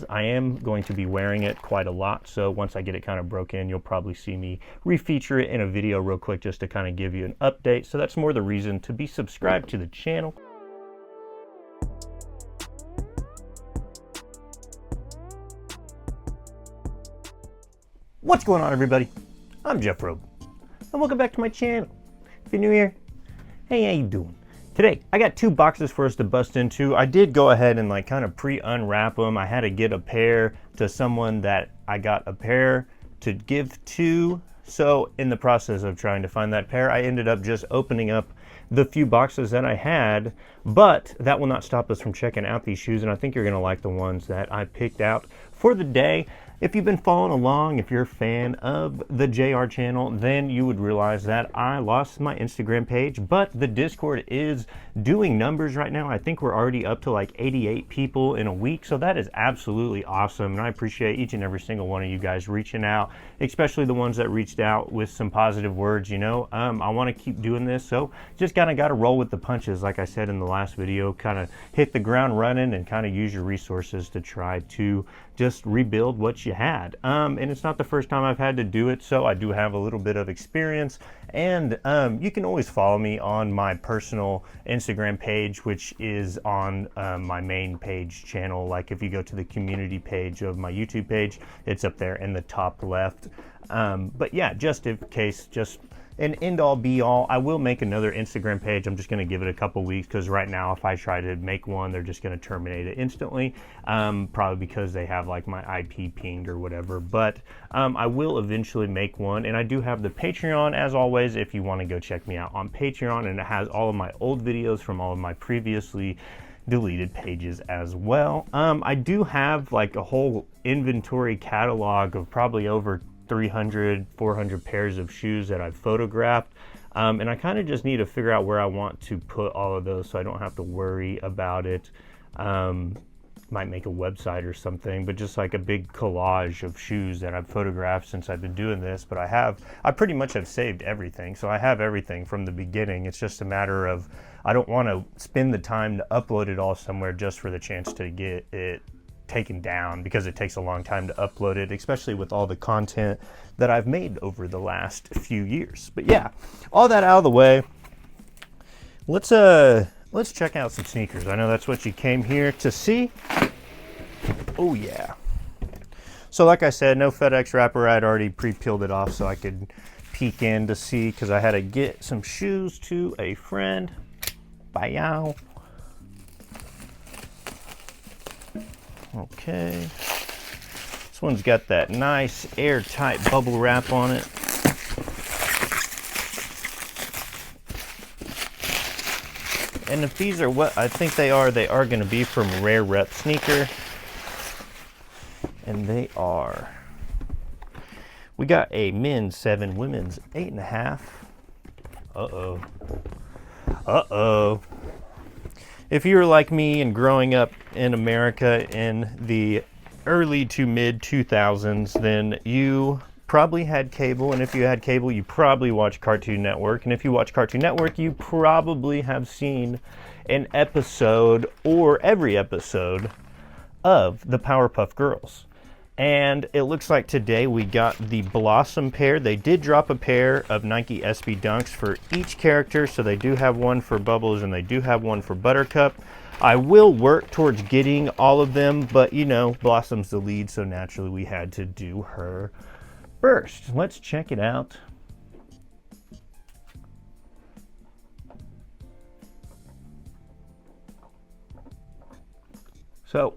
I am going to be wearing it quite a lot, so once I get it kind of broken, you'll probably see me refeature it in a video real quick just to kind of give you an update. So that's more the reason to be subscribed to the channel. What's going on, everybody? I'm Jeff Robe, and welcome back to my channel. If you're new here, hey, how you doing? Today, I got two boxes for us to bust into. I did go ahead and like kind of pre-unwrap them. I had to get a pair to someone that I got a pair to give to. So in the process of trying to find that pair, I ended up just opening up the few boxes that I had, but that will not stop us from checking out these shoes, and I think you're gonna like the ones that I picked out for the day. If you've been following along, if you're a fan of the JR channel, then you would realize that I lost my Instagram page, but the Discord is doing numbers right now. I think we're already up to like 88 people in a week, so that is absolutely awesome, and I appreciate each and every single one of you guys reaching out, especially the ones that reached out with some positive words. You know, I want to keep doing this, so just kind of got to roll with the punches. Like I said in the last video, kind of hit the ground running and kind of use your resources to try to just rebuild what you had. And it's not the first time I've had to do it, so I do have a little bit of experience. And you can always follow me on my personal Instagram page, which is on my main page channel. Like if you go to the community page of my YouTube page, it's up there in the top left. But yeah, just in case, just an end-all be-all, I will make another Instagram page. I'm just going to give it a couple weeks, because right now if I try to make one, they're just going to terminate it instantly, probably because they have like my IP pinged or whatever. But I will eventually make one, and I do have the Patreon as always if you want to go check me out on Patreon, and it has all of my old videos from all of my previously deleted pages as well. I do have like a whole inventory catalog of probably over 300, 400 pairs of shoes that I've photographed. And I kind of just need to figure out where I want to put all of those so I don't have to worry about it. Might make a website or something, but just like a big collage of shoes that I've photographed since I've been doing this. But I pretty much have saved everything. So I have everything from the beginning. It's just a matter of, I don't want to spend the time to upload it all somewhere just for the chance to get it taken down, because it takes a long time to upload it, especially with all the content that I've made over the last few years. But yeah, all that out of the way, let's check out some sneakers. I know that's what you came here to see. Oh yeah. So like I said, no FedEx wrapper. I'd already pre-peeled it off so I could peek in to see, because I had to get some shoes to a friend. Bye. Okay, this one's got that nice airtight bubble wrap on it. And if these are what I think they are going to be from Rare Rep Sneaker. And they are. We got a men's 7, women's 8.5. Uh-oh. Uh-oh. If you were like me and growing up in America in the early to mid 2000s, then you probably had cable. And if you had cable, you probably watched Cartoon Network. And if you watch Cartoon Network, you probably have seen an episode or every episode of the Powerpuff Girls. And it looks like today we got the Blossom pair. They did drop a pair of Nike SB Dunks for each character. So they do have one for Bubbles and they do have one for Buttercup. I will work towards getting all of them, but you know, Blossom's the lead, so naturally we had to do her first. Let's check it out. So,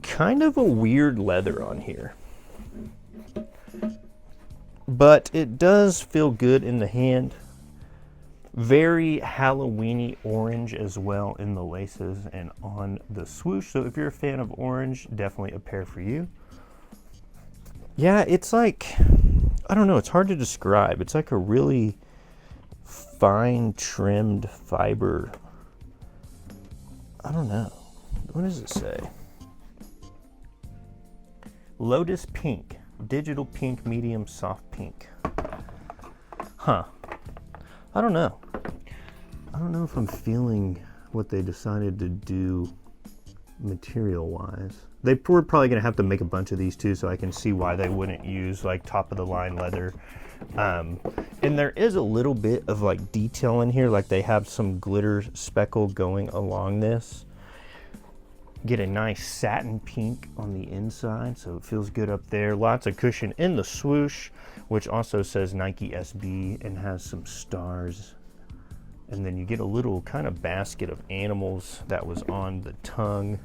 kind of a weird leather on here, but it does feel good in the hand. Very Halloween-y orange as well in the laces and on the swoosh. So if you're a fan of orange, definitely a pair for you. Yeah, it's like, I don't know, it's hard to describe. It's like a really fine trimmed fiber. I don't know. What does it say? Lotus pink, digital pink, medium, soft pink. Huh. I don't know. I don't know if I'm feeling what they decided to do material wise. They were probably going to have to make a bunch of these too, so I can see why they wouldn't use like top of the line leather. And there is a little bit of like detail in here, like they have some glitter speckle going along this. Get a nice satin pink on the inside, so it feels good up there. Lots of cushion in the swoosh, which also says Nike SB and has some stars. And then you get a little kind of basket of animals that was on the tongue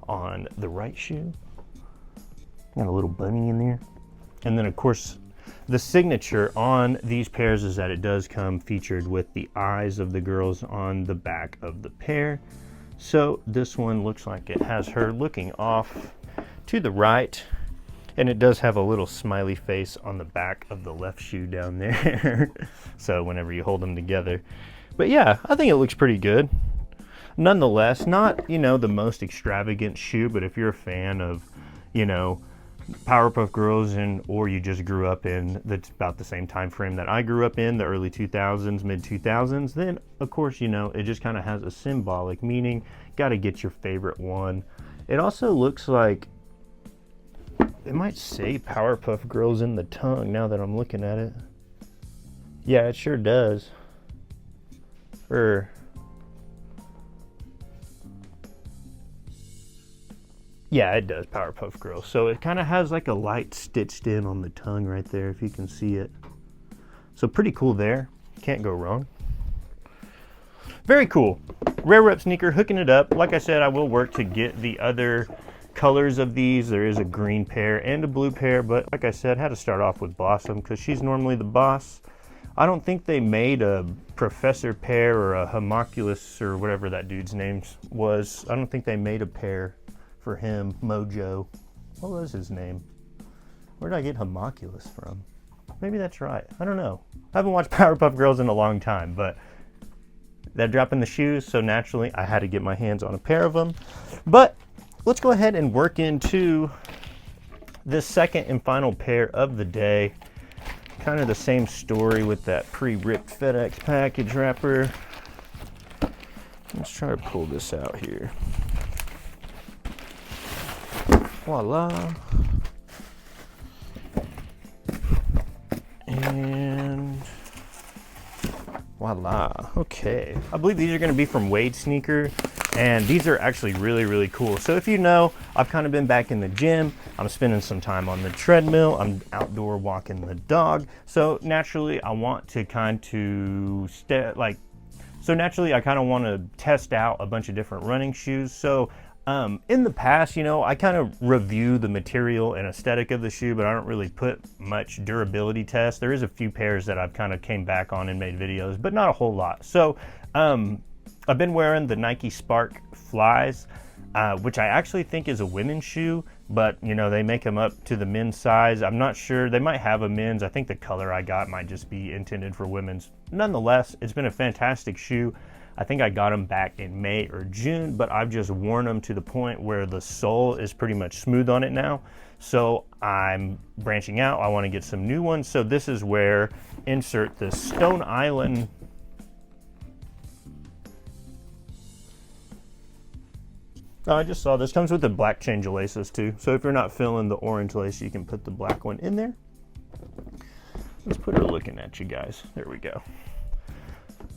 on the right shoe. Got a little bunny in there. And then of course, the signature on these pairs is that it does come featured with the eyes of the girls on the back of the pair. So this one looks like it has her looking off to the right, and it does have a little smiley face on the back of the left shoe down there. So whenever you hold them together. But yeah, I think it looks pretty good. Nonetheless, not, you know, the most extravagant shoe, but if you're a fan of, you know, Powerpuff Girls, and or you just grew up in that's about the same time frame that I grew up in, the early 2000s, mid 2000s, then of course, you know, it just kind of has a symbolic meaning. Got to get your favorite one. It also looks like it might say Powerpuff Girls in the tongue now that I'm looking at it. Yeah, it sure does. Yeah, it does, Powerpuff Girls. So it kind of has like a light stitched in on the tongue right there, if you can see it. So pretty cool there. Can't go wrong. Very cool. Rare Rep sneaker, hooking it up. Like I said, I will work to get the other colors of these. There is a green pair and a blue pair, but like I said, had to start off with Blossom because she's normally the boss. I don't think they made a Professor pair or a Homunculus or whatever that dude's name was. I don't think they made a pair for him. Mojo. What was his name? Where did I get Homunculus from? Maybe that's right. I don't know. I haven't watched Powerpuff Girls in a long time, but they're dropping the shoes, so naturally I had to get my hands on a pair of them. But let's go ahead and work into this second and final pair of the day. Kind of the same story with that pre-ripped FedEx package wrapper. Let's try to pull this out here. Voila. And voila. Okay. I believe these are going to be from Wade Sneaker, and these are actually really, really cool. So if you know, I've kind of been back in the gym. I'm spending some time on the treadmill. I'm outdoor walking the dog. So naturally, I want to kind of naturally, I kind of want to test out a bunch of different running shoes. So in the past, you know, I kind of review the material and aesthetic of the shoe, but I don't really put much durability test. There is a few pairs that I've kind of came back on and made videos, but not a whole lot. So I've been wearing the Nike Spark Flies, which I actually think is a women's shoe, but you know, they make them up to the men's size. I'm not sure. They might have a men's. I think the color I got might just be intended for women's. Nonetheless, it's been a fantastic shoe. I think I got them back in May or June, but I've just worn them to the point where the sole is pretty much smooth on it now. So I'm branching out. I want to get some new ones. So this is where insert the Stone Island. Oh, I just saw this comes with the black change of laces too. So if you're not feeling the orange lace, you can put the black one in there. Let's put her looking at you guys. There we go.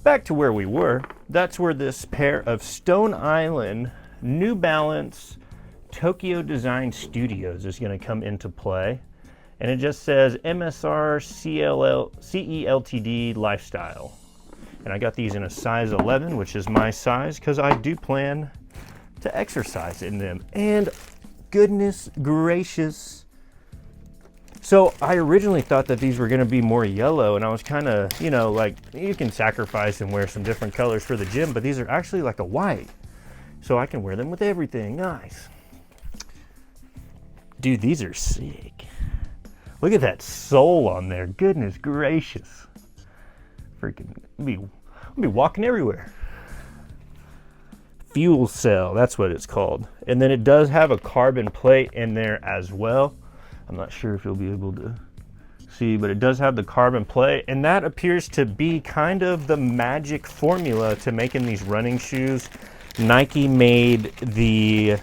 Back to where we were. That's where this pair of Stone Island New Balance Tokyo Design Studios is going to come into play. And it just says MSR CELTD Lifestyle. And I got these in a size 11, which is my size because I do plan to exercise in them. And goodness gracious. So I originally thought that these were going to be more yellow, and I was kind of, you know, like you can sacrifice and wear some different colors for the gym, but these are actually like a white. So I can wear them with everything. Nice. Dude, these are sick. Look at that sole on there. Goodness gracious. Freaking, I'll be walking everywhere. Fuel cell, that's what it's called. And then it does have a carbon plate in there as well. I'm not sure if you'll be able to see, but it does have the carbon plate, and that appears to be kind of the magic formula to making these running shoes Nike made the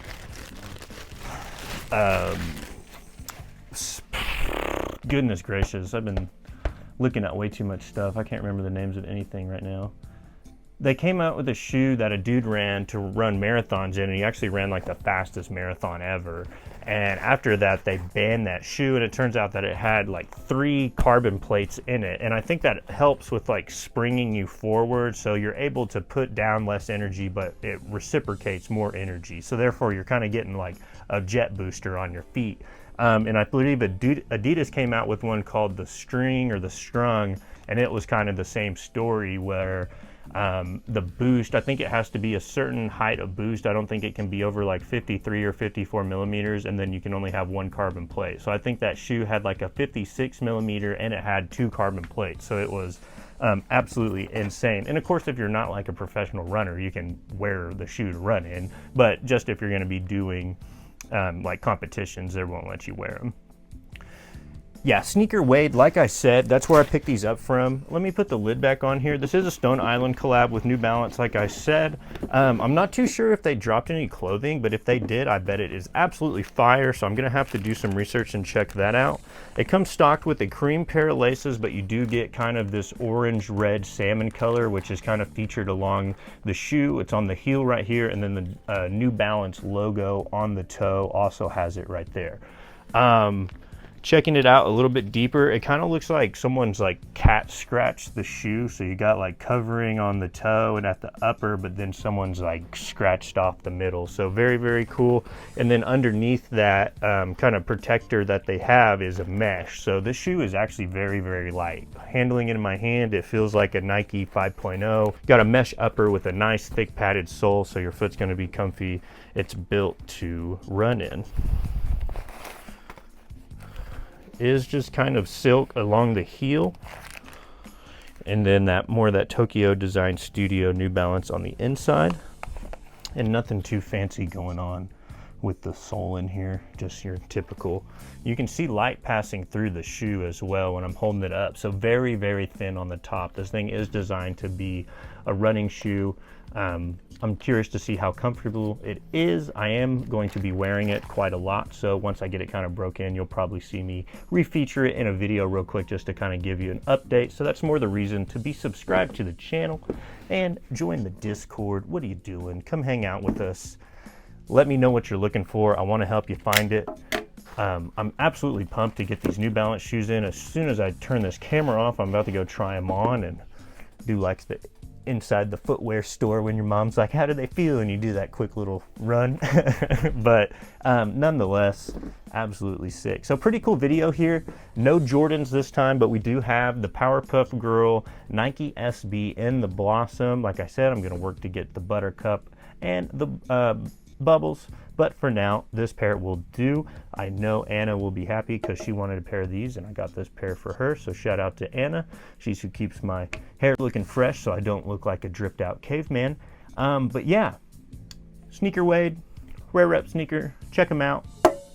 goodness gracious, I've been looking at way too much stuff. I can't remember the names of anything right now. They came out with a shoe that a dude ran to run marathons in, and he actually ran like the fastest marathon ever. And after that, they banned that shoe, and it turns out that it had like 3 carbon plates in it. And I think that helps with like springing you forward, so you're able to put down less energy, but it reciprocates more energy. So therefore, you're kind of getting like a jet booster on your feet. And I believe Adidas came out with one called the String or the Strung, and it was kind of the same story where the boost, I think it has to be a certain height of boost. I don't think it can be over like 53 or 54 millimeters, and then you can only have 1 carbon plate. So I think that shoe had like a 56 millimeter and it had 2 carbon plates. So it was absolutely insane. And of course, if you're not like a professional runner, you can wear the shoe to run in, but just if you're going to be doing like competitions, they won't let you wear them. Yeah, Sneaker Wade, like I said, that's where I picked these up from. Let me put the lid back on here. This is a Stone Island collab with New Balance, like I said. I'm not too sure if they dropped any clothing, but if they did, I bet it is absolutely fire, so I'm gonna have to do some research and check that out. It comes stocked with a cream pair of laces, but you do get kind of this orange-red salmon color, which is kind of featured along the shoe. It's on the heel right here, and then the New Balance logo on the toe also has it right there. Checking it out a little bit deeper, it kind of looks like someone's like cat scratched the shoe. So you got like covering on the toe and at the upper, but then someone's like scratched off the middle. So very, very cool. And then underneath that kind of protector that they have is a mesh. So this shoe is actually very, very light. Handling it in my hand, it feels like a Nike 5.0. Got a mesh upper with a nice thick padded sole, so your foot's gonna be comfy. It's built to run in. Is just kind of silk along the heel, and then that Tokyo Design Studio New Balance on the inside, and nothing too fancy going on with the sole in here, just your typical. You can see light passing through the shoe as well when I'm holding it up, so very, very thin on the top. This thing is designed to be a running shoe. I'm curious to see how comfortable it is. I am going to be wearing it quite a lot, so once I get it kind of broke in, you'll probably see me refeature it in a video real quick just to kind of give you an update. So that's more the reason to be subscribed to the channel and join the Discord. What are you doing? Come hang out with us. Let me know what you're looking for. I want to help you find it. I'm absolutely pumped to get these New Balance shoes in. As soon as I turn this camera off, I'm about to go try them on and do like the inside the footwear store when your mom's like, how do they feel? And you do that quick little run. But nonetheless, absolutely sick. So pretty cool video here. No Jordans this time, but we do have the Powerpuff Girl Nike SB in the Blossom. Like I said, I'm going to work to get the Buttercup and the Bubbles, but for now this pair will do. I know Anna will be happy because she wanted a pair of these and I got this pair for her, so shout out to Anna. She's who keeps my hair looking fresh so I don't look like a dripped out caveman. But yeah, Sneaker Wade, Rare Rep Sneaker, check them out.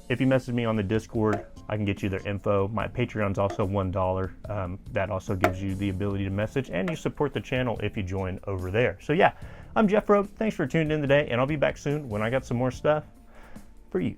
If you message me on the Discord, I can get you their info. My Patreon's also $1. That also gives you the ability to message, and you support the channel if you join over there. So yeah, I'm Jeff Robe. Thanks for tuning in today, and I'll be back soon when I got some more stuff for you.